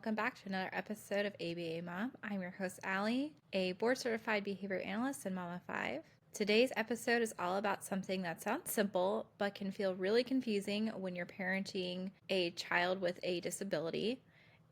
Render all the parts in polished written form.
welcome back to another episode of ABA Mom. I'm your host, Allie, a board-certified behavior analyst and mom of 5. Today's episode is all about something that sounds simple, but can feel really confusing when you're parenting a child with a disability.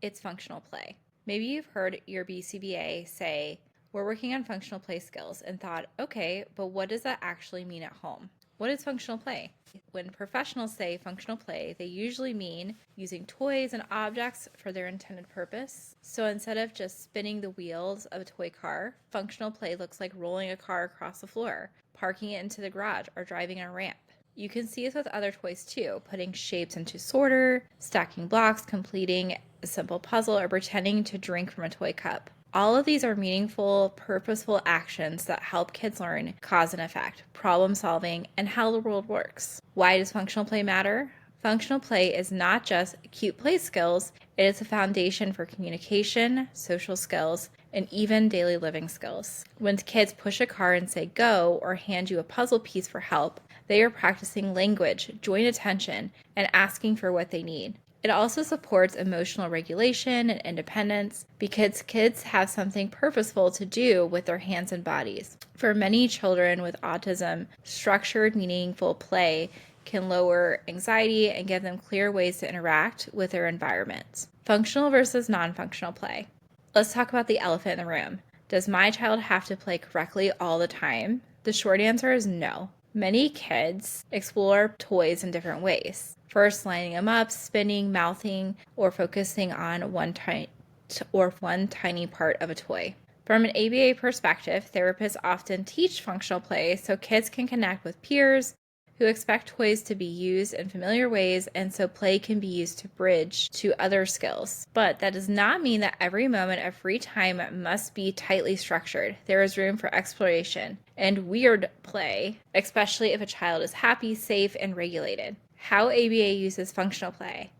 It's functional play. Maybe you've heard your BCBA say, "We're working on functional play skills," and thought, okay, but what does that actually mean at home? What is functional play? When professionals say functional play, they usually mean using toys and objects for their intended purpose. So instead of just spinning the wheels of a toy car, functional play looks like rolling a car across the floor, parking it into the garage, or driving on a ramp. You can see this with other toys too, putting shapes into sorter, stacking blocks, completing a simple puzzle, or pretending to drink from a toy cup. All of these are meaningful, purposeful actions that help kids learn cause and effect, problem solving, and how the world works. Why does functional play matter? Functional play is not just cute play skills, it is a foundation for communication, social skills, and even daily living skills. When kids push a car and say go, or hand you a puzzle piece for help, they are practicing language, joint attention, and asking for what they need. It also supports emotional regulation and independence because kids have something purposeful to do with their hands and bodies. For many children with autism, structured, meaningful play can lower anxiety and give them clear ways to interact with their environment. Functional versus non-functional play. Let's talk about the elephant in the room. Does my child have to play correctly all the time? The short answer is no. Many kids explore toys in different ways. First, lining them up, spinning, mouthing, or focusing on one tiny part of a toy. From an ABA perspective, therapists often teach functional play so kids can connect with peers who expect toys to be used in familiar ways, and so play can be used to bridge to other skills. But that does not mean that every moment of free time must be tightly structured. There is room for exploration and weird play, especially if a child is happy, safe, and regulated. How ABA uses functional play.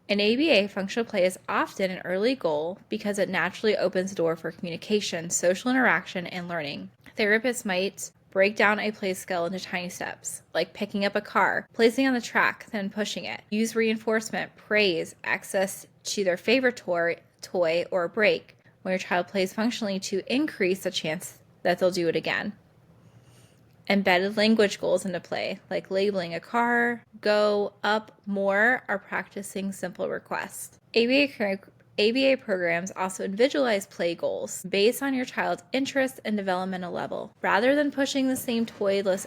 In ABA, functional play is often an early goal because it naturally opens the door for communication, social interaction, and learning. Therapists might break down a play skill into tiny steps, like picking up a car, placing it on the track, then pushing it. Use reinforcement, praise, access to their favorite toy, or a break when your child plays functionally to increase the chance that they'll do it again. Embedded language goals into play, like labeling a car, go, up, more, or practicing simple requests. ABA programs also individualize play goals based on your child's interest and developmental level, rather than pushing the same toy list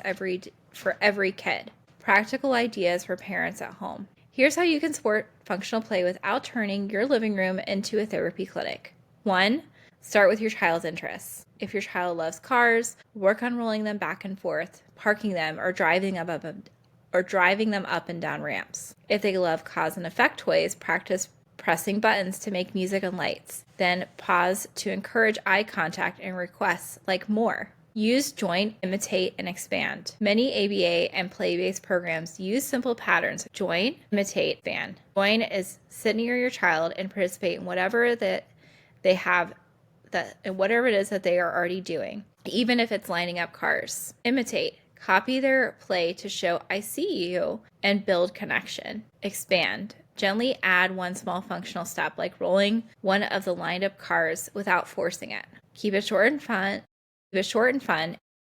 for every kid. Practical ideas for parents at home. Here's how you can support functional play without turning your living room into a therapy clinic. 1. Start with your child's interests. If your child loves cars, work on rolling them back and forth, parking them, or driving them up and down ramps. If they love cause and effect toys, practice pressing buttons to make music and lights. Then pause to encourage eye contact and requests like more. Use join, imitate, and expand. Many ABA and play-based programs use simple patterns: join, imitate, expand. Join is sit near your child and participate in whatever it is that they are already doing, even if it's lining up cars. Imitate. Copy their play to show I see you and build connection. Expand. Gently add one small functional step, like rolling one of the lined up cars without forcing it. Keep it short and fun.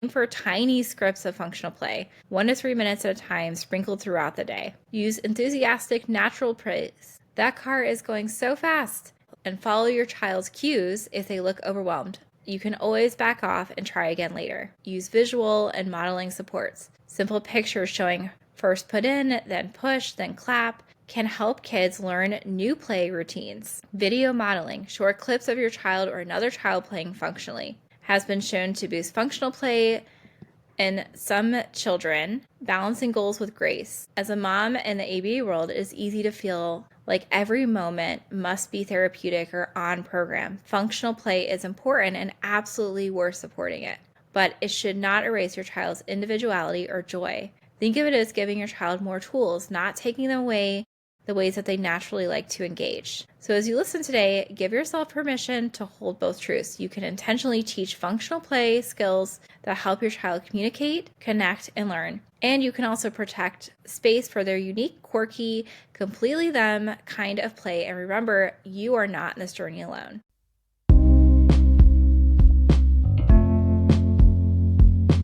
Aim for tiny scripts of functional play, 1 to 3 minutes at a time, sprinkled throughout the day. Use enthusiastic, natural praise. That car is going so fast. And follow your child's cues if they look overwhelmed. You can always back off and try again later. Use visual and modeling supports. Simple pictures showing first put in, then push, then clap can help kids learn new play routines. Video modeling, short clips of your child or another child playing functionally, has been shown to boost functional play in some children, balancing goals with grace. As a mom in the ABA world, it is easy to feel like every moment must be therapeutic or on program. Functional play is important and absolutely worth supporting it, but it should not erase your child's individuality or joy. Think of it as giving your child more tools, not taking them away the ways that they naturally like to engage. So as you listen today, give yourself permission to hold both truths. You can intentionally teach functional play skills that help your child communicate, connect, and learn. And you can also protect space for their unique, quirky, completely them kind of play. And remember, you are not in this journey alone.